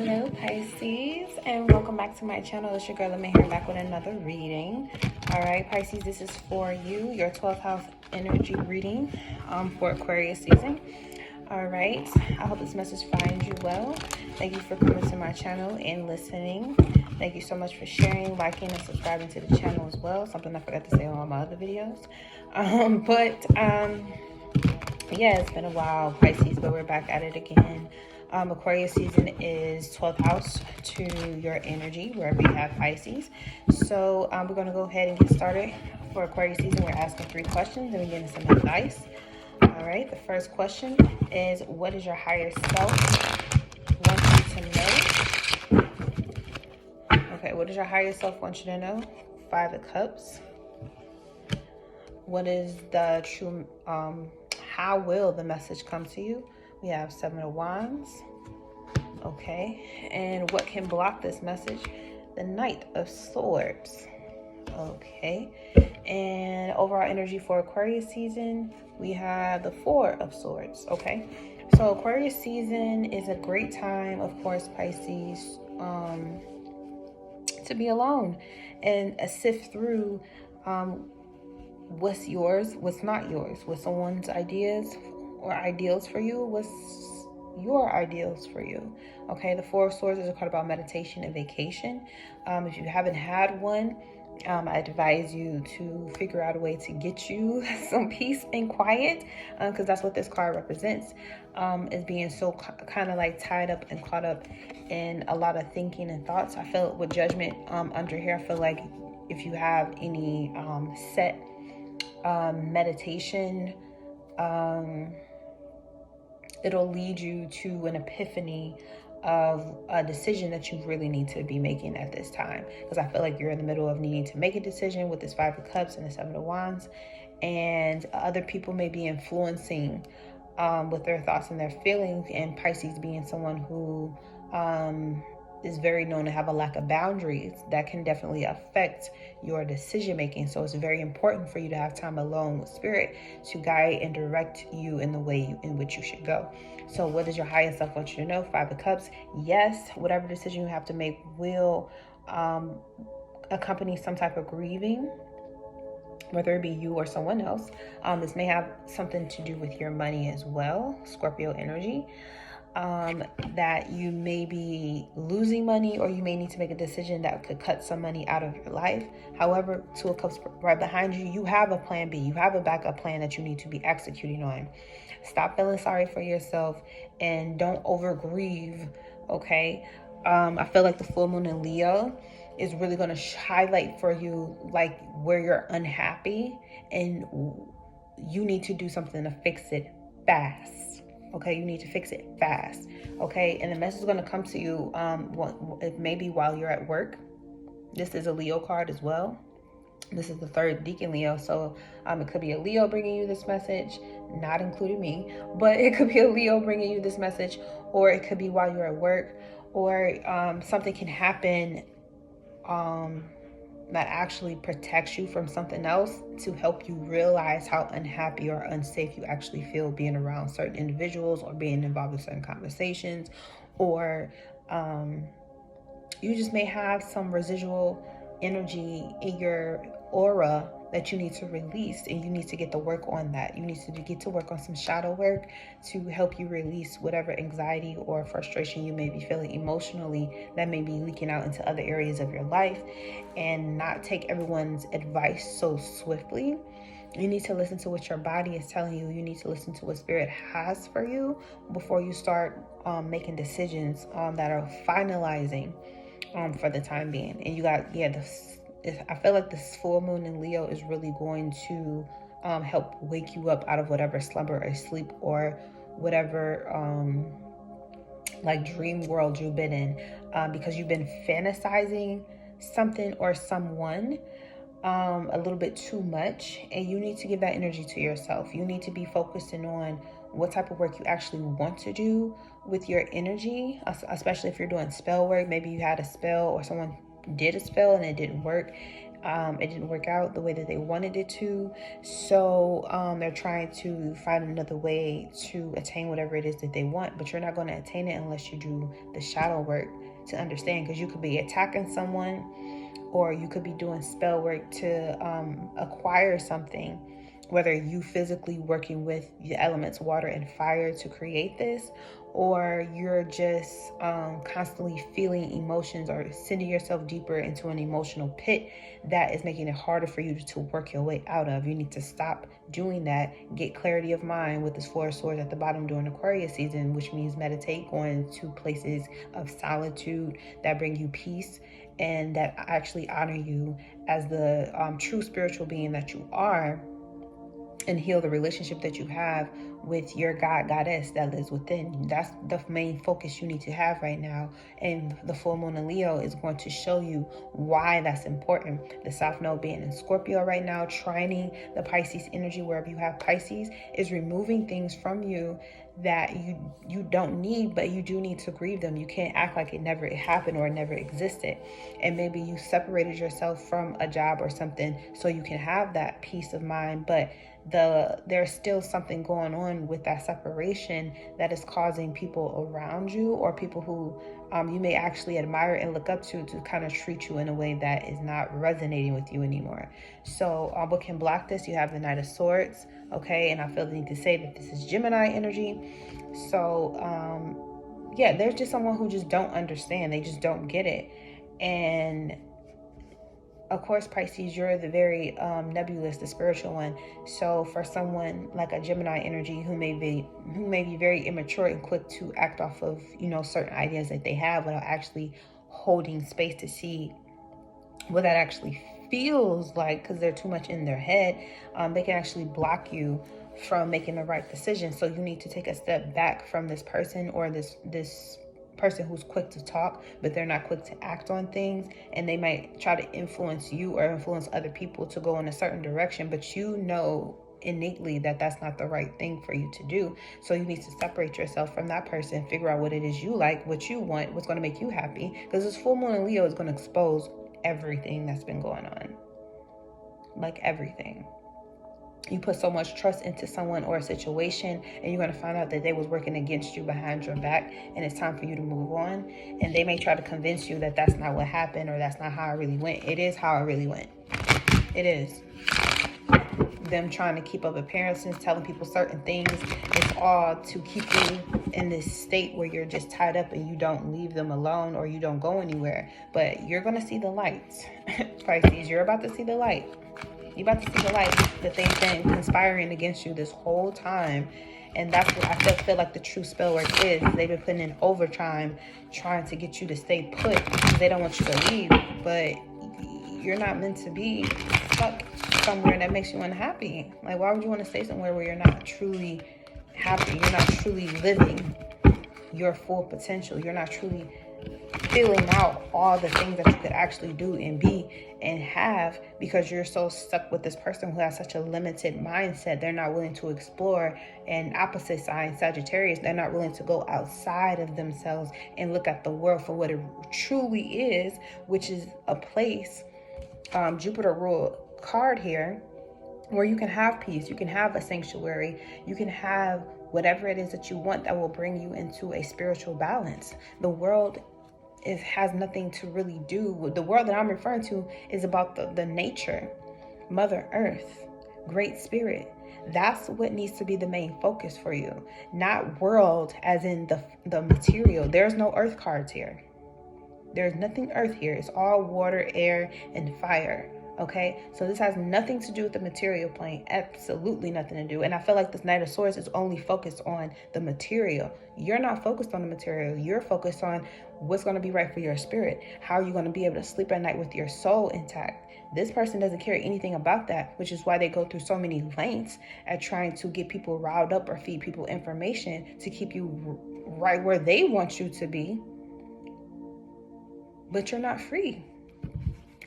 Hello Pisces, and welcome back to my channel. It's your girl Lemon here, back with another reading. All right Pisces, this is for you, your 12th house energy reading for Aquarius season. All right, I hope this message finds you well. Thank you for coming to my channel and listening. Thank you so much for sharing, liking, and subscribing to the channel as well. Something I forgot to say on all my other videos. Yeah, it's been a while, Pisces, but we're back at it again. Aquarius season is 12th house to your energy, wherever you have Pisces. So we're going to go ahead and get started. For Aquarius season, we're asking 3 questions and we're getting some advice. All right, the first question is, what does your higher self want you to know? Okay, what does your higher self want you to know? 5 of Cups. What is the true, how will the message come to you? We have 7 of Wands. Okay, and what can block this message? The Knight of Swords. Okay, and overall energy for Aquarius season, we have the 4 of Swords. Okay, so Aquarius season is a great time, of course, Pisces, to be alone and sift through what's yours, what's not yours, what's someone's ideas or ideals for you, what's your ideals for you. Okay, the 4 of Swords is a card about meditation and vacation. If you haven't had one, I advise you to figure out a way to get you some peace and quiet, because that's what this card represents, is being so kind of like tied up and caught up in a lot of thinking and thoughts. I feel with Judgment under here, I feel like if you have any set meditation, it'll lead you to an epiphany of a decision that you really need to be making at this time, because I feel like you're in the middle of needing to make a decision with this 5 of Cups and the 7 of Wands, and other people may be influencing with their thoughts and their feelings, and Pisces being someone who is very known to have a lack of boundaries, that can definitely affect your decision making. So it's very important for you to have time alone with spirit to guide and direct you in the way in which you should go. So what does your higher self want you to know? 5 of Cups. Yes, whatever decision you have to make will accompany some type of grieving, whether it be you or someone else. This may have something to do with your money as well, Scorpio energy. That you may be losing money, or you may need to make a decision that could cut some money out of your life. However, 2 of Cups right behind you, you have a plan B. You have a backup plan that you need to be executing on. Stop feeling sorry for yourself and don't over grieve, okay? I feel like the full moon in Leo is really going to highlight for you like where you're unhappy and you need to do something to fix it fast. Okay, you need to fix it fast. Okay, and the message is going to come to you maybe while you're at work. This is a Leo card as well. This is the 3rd Deacon Leo, so it could be a Leo bringing you this message, not including me, but it could be a Leo bringing you this message, or it could be while you're at work, or something can happen that actually protects you from something else to help you realize how unhappy or unsafe you actually feel being around certain individuals or being involved in certain conversations, or you just may have some residual energy in your aura that you need to release, and you need to get to work on that. You need to get to work on some shadow work to help you release whatever anxiety or frustration you may be feeling emotionally that may be leaking out into other areas of your life, and not take everyone's advice so swiftly. You need to listen to what your body is telling you. You need to listen to what spirit has for you before you start making decisions that are finalizing for the time being. And you got, I feel like this full moon in Leo is really going to help wake you up out of whatever slumber or sleep or whatever like dream world you've been in, because you've been fantasizing something or someone a little bit too much, and you need to give that energy to yourself. You need to be focusing on what type of work you actually want to do with your energy, especially if you're doing spell work. Maybe you had a spell or someone did a spell and it didn't work. It didn't work out the way that they wanted it to. So they're trying to find another way to attain whatever it is that they want. But you're not going to attain it unless you do the shadow work to understand. Because you could be attacking someone, or you could be doing spell work to acquire something. Whether you physically working with the elements water and fire to create this, or you're just constantly feeling emotions or sending yourself deeper into an emotional pit that is making it harder for you to work your way out of. You need to stop doing that. Get clarity of mind with this Four of Swords at the bottom during Aquarius season, which means meditate, going to places of solitude that bring you peace and that actually honor you as the true spiritual being that you are, and heal the relationship that you have with your goddess that lives within. That's the main focus you need to have right now. And the full moon in Leo is going to show you why that's important. The South Node being in Scorpio right now, trining the Pisces energy wherever you have Pisces, is removing things from you that you don't need, but you do need to grieve them. You can't act like it never happened or it never existed. And maybe you separated yourself from a job or something so you can have that peace of mind, but there's still something going on with that separation that is causing people around you, or people who you may actually admire and look up to kind of treat you in a way that is not resonating with you anymore. So what can block this? You have the Knight of Swords, okay? And I feel the need to say that this is Gemini energy. So yeah, there's just someone who just don't understand. They just don't get it. And of course, Pisces, you're the very nebulous, the spiritual one. So for someone like a Gemini energy who may be very immature and quick to act off of, certain ideas that they have without actually holding space to see what that actually feels like, because they're too much in their head, they can actually block you from making the right decision. So you need to take a step back from this person, or this person who's quick to talk, but they're not quick to act on things, and they might try to influence you or influence other people to go in a certain direction, but innately that that's not the right thing for you to do. So you need to separate yourself from that person, figure out what it is you like, what you want, what's going to make you happy, because this full moon in Leo is going to expose everything that's been going on. Like everything. You put so much trust into someone or a situation, and you're going to find out that they was working against you behind your back, and it's time for you to move on. And they may try to convince you that that's not what happened, or that's not how it really went. It is how it really went. It is. Them trying to keep up appearances, telling people certain things, it's all to keep you in this state where you're just tied up and you don't leave them alone, or you don't go anywhere. But you're going to see the light. Pisces, you're about to see the light. You're about to see the light that they've been conspiring against you this whole time. And that's what I feel like the true spell work is. They've been putting in overtime trying to get you to stay put, because they don't want you to leave. But you're not meant to be stuck somewhere that makes you unhappy. Like, why would you want to stay somewhere where you're not truly happy? You're not truly living your full potential. You're not truly filling out all the things that you could actually do and be and have, because you're so stuck with this person who has such a limited mindset. They're not willing to explore. And opposite sign, Sagittarius, they're not willing to go outside of themselves and look at the world for what it truly is, which is a place, Jupiter ruled card here, where you can have peace, you can have a sanctuary, you can have whatever it is that you want that will bring you into a spiritual balance. The world has nothing to really do. The world that I'm referring to is about the nature, Mother Earth, Great Spirit. That's what needs to be the main focus for you, not world as in the material. There's no earth cards here. There's nothing earth here. It's all water, air, and fire. Okay, so this has nothing to do with the material plane. Absolutely nothing to do. And I feel like this Knight of Swords is only focused on the material. You're not focused on the material. You're focused on what's going to be right for your spirit. How are you going to be able to sleep at night with your soul intact? This person doesn't care anything about that, which is why they go through so many lengths at trying to get people riled up or feed people information to keep you right where they want you to be. But you're not free.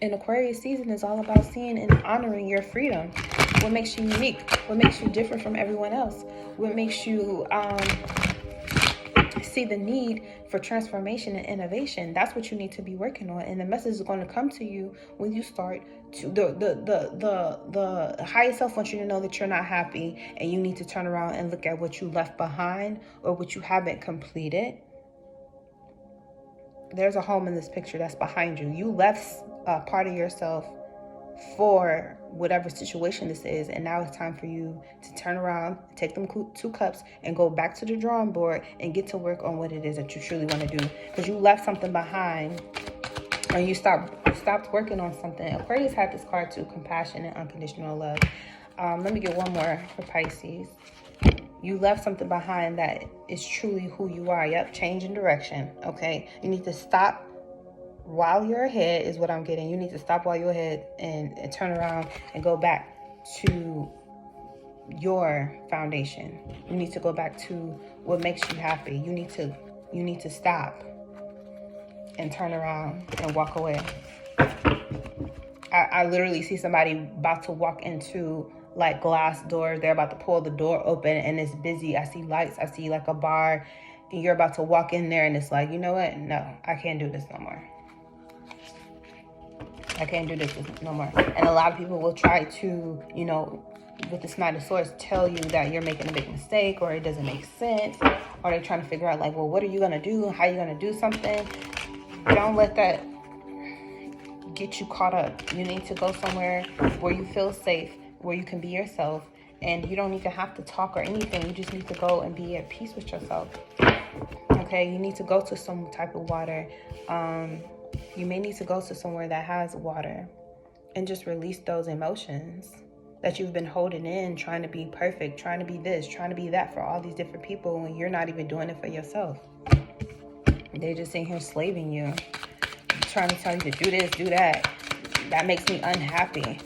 And Aquarius season is all about seeing and honoring your freedom. What makes you unique? What makes you different from everyone else? What makes you see the need for transformation and innovation. That's what you need to be working on. And the message is going to come to you when you start to the higher self wants you to know that you're not happy, and you need to turn around and look at what you left behind or what you haven't completed. There's a home in this picture that's behind you. You left part of yourself for whatever situation this is, and now it's time for you to turn around, take them 2 cups, and go back to the drawing board and get to work on what it is that you truly want to do, because you left something behind and you stopped working on something. Aquarius had this card too, compassion and unconditional love. Let me get one more for Pisces. You left something behind that is truly who you are. Yep, change in direction. Okay, you need to stop while you're ahead is what I'm getting. You need to stop while you're ahead and turn around and go back to your foundation. You need to go back to what makes you happy. You need to stop and turn around and walk away. I literally see somebody about to walk into like glass doors. They're about to pull the door open and it's busy. I see lights. I see like a bar, and you're about to walk in there and it's like, you know what? No, I can't do this no more. I can't do this no more. And a lot of people will try to, you know, with the Knight of Swords, tell you that you're making a big mistake or it doesn't make sense. Or they're trying to figure out like, well, what are you going to do? How are you going to do something? Don't let that get you caught up. You need to go somewhere where you feel safe, where you can be yourself. And you don't even have to talk or anything. You just need to go and be at peace with yourself. Okay, you need to go to some type of water. You may need to go to somewhere that has water and just release those emotions that you've been holding in, trying to be perfect, trying to be this, trying to be that for all these different people when you're not even doing it for yourself. They're just sitting here slaving you, trying to tell you to do this, do that. That makes me unhappy.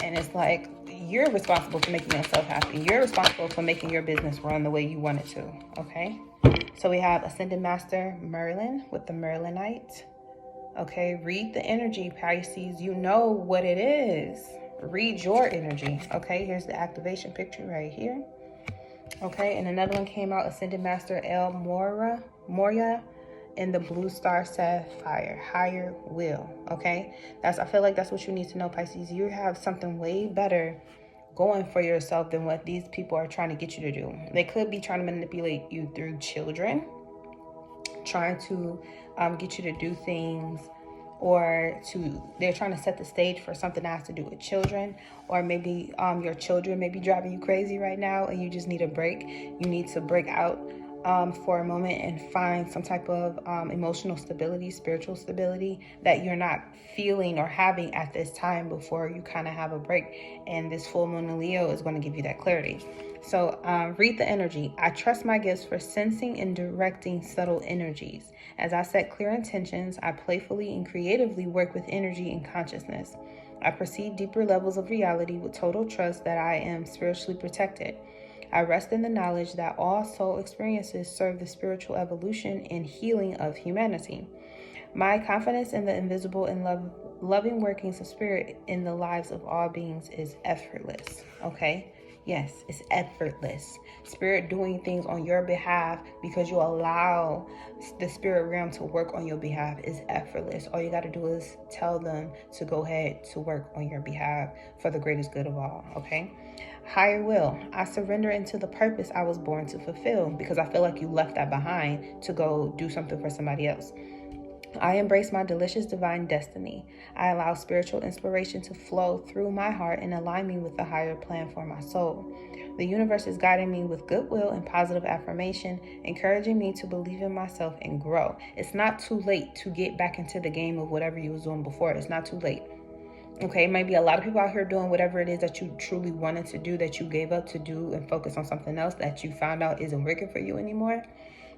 And it's like, you're responsible for making yourself happy. You're responsible for making your business run the way you want it to, okay? So we have Ascended Master Merlin with the Merlinite. Okay, read the energy, Pisces. You know what it is. Read your energy. Okay, here's the activation picture right here. Okay, and another one came out, Ascended Master El Moria in the Blue Star Sapphire, Higher Will. Okay, I feel like that's what you need to know, Pisces. You have something way better going for yourself than what these people are trying to get you to do. They could be trying to manipulate you through children, trying to get you to do things, or they're trying to set the stage for something that has to do with children, or maybe your children may be driving you crazy right now and you just need a break. You need to break out for a moment and find some type of emotional stability, spiritual stability that you're not feeling or having at this time before you kind of have a break. And this full moon in Leo is going to give you that clarity. So read the energy. I trust my gifts for sensing and directing subtle energies. As I set clear intentions, I playfully and creatively work with energy and consciousness. I perceive deeper levels of reality with total trust that I am spiritually protected. I rest in the knowledge that all soul experiences serve the spiritual evolution and healing of humanity. My confidence in the invisible and loving workings of spirit in the lives of all beings is effortless. Okay? Yes, it's effortless. Spirit doing things on your behalf because you allow the spirit realm to work on your behalf is effortless. All you got to do is tell them to go ahead to work on your behalf for the greatest good of all, okay? Higher will. I surrender into the purpose I was born to fulfill, because I feel like you left that behind to go do something for somebody else. I embrace my delicious divine destiny. I allow spiritual inspiration to flow through my heart and align me with the higher plan for my soul. The universe is guiding me with goodwill and positive affirmation, encouraging me to believe in myself and grow. It's not too late to get back into the game of whatever you was doing before. It's not too late. Okay, maybe a lot of people out here doing whatever it is that you truly wanted to do, that you gave up to do and focus on something else that you found out isn't working for you anymore.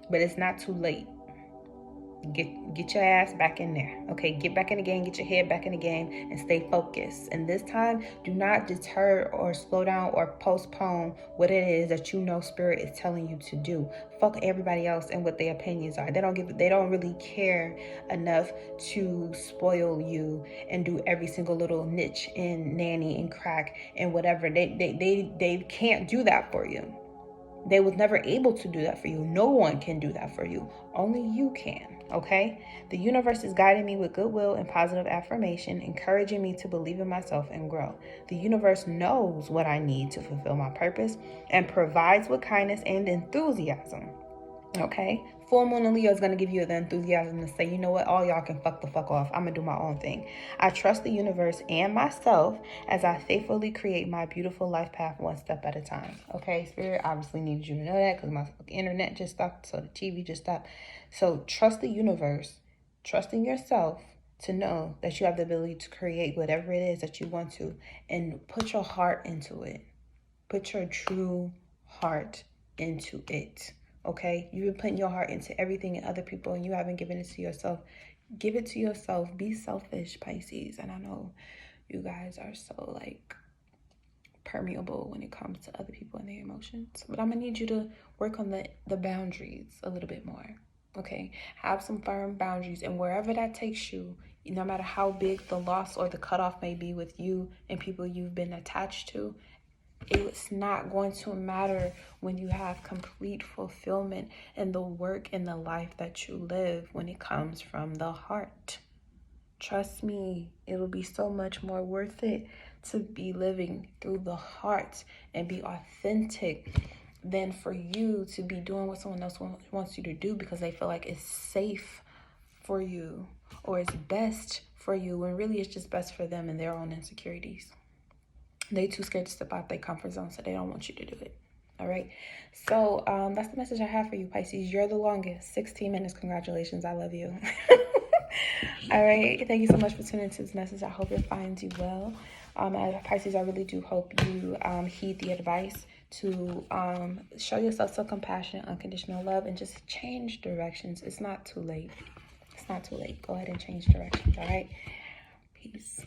But it's not too late. Get your ass back in there. Okay, get back in the game, get your head back in the game and stay focused. And this time, do not deter or slow down or postpone what it is that you know spirit is telling you to do. Fuck everybody else and what their opinions are. They don't really care enough to spoil you and do every single little niche and nanny and crack and whatever. They can't do that for you. They was never able to do that for you. No one can do that for you. Only you can, okay? The universe is guiding me with goodwill and positive affirmation, encouraging me to believe in myself and grow. The universe knows what I need to fulfill my purpose and provides with kindness and enthusiasm. Okay, full moon in Leo is going to give you the enthusiasm to say, you know what, all y'all can fuck the fuck off. I'm going to do my own thing. I trust the universe and myself as I faithfully create my beautiful life path one step at a time. Okay, Spirit obviously needed you to know that because my internet just stopped, so the TV just stopped. So trust the universe, trust in yourself to know that you have the ability to create whatever it is that you want to, and put your heart into it. Put your true heart into it. Okay, you've been putting your heart into everything and other people, and you haven't given it to yourself. Give it to yourself. Be selfish, Pisces. And I know you guys are so like permeable when it comes to other people and their emotions, but I'm gonna need you to work on the boundaries a little bit more. Okay, have some firm boundaries, and wherever that takes you, no matter how big the loss or the cutoff may be with you and people you've been attached to, it's not going to matter when you have complete fulfillment in the work and the life that you live when it comes from the heart. Trust me, it'll be so much more worth it to be living through the heart and be authentic than for you to be doing what someone else wants you to do because they feel like it's safe for you or it's best for you, when really it's just best for them and their own insecurities. They too scared to step out their comfort zone, so they don't want you to do it. All right. So that's the message I have for you, Pisces. You're the longest. 16 minutes. Congratulations. I love you. All right. Thank you so much for tuning into this message. I hope it finds you well. Pisces, I really do hope you heed the advice to show yourself some compassion, unconditional love, and just change directions. It's not too late. It's not too late. Go ahead and change directions. All right. Peace.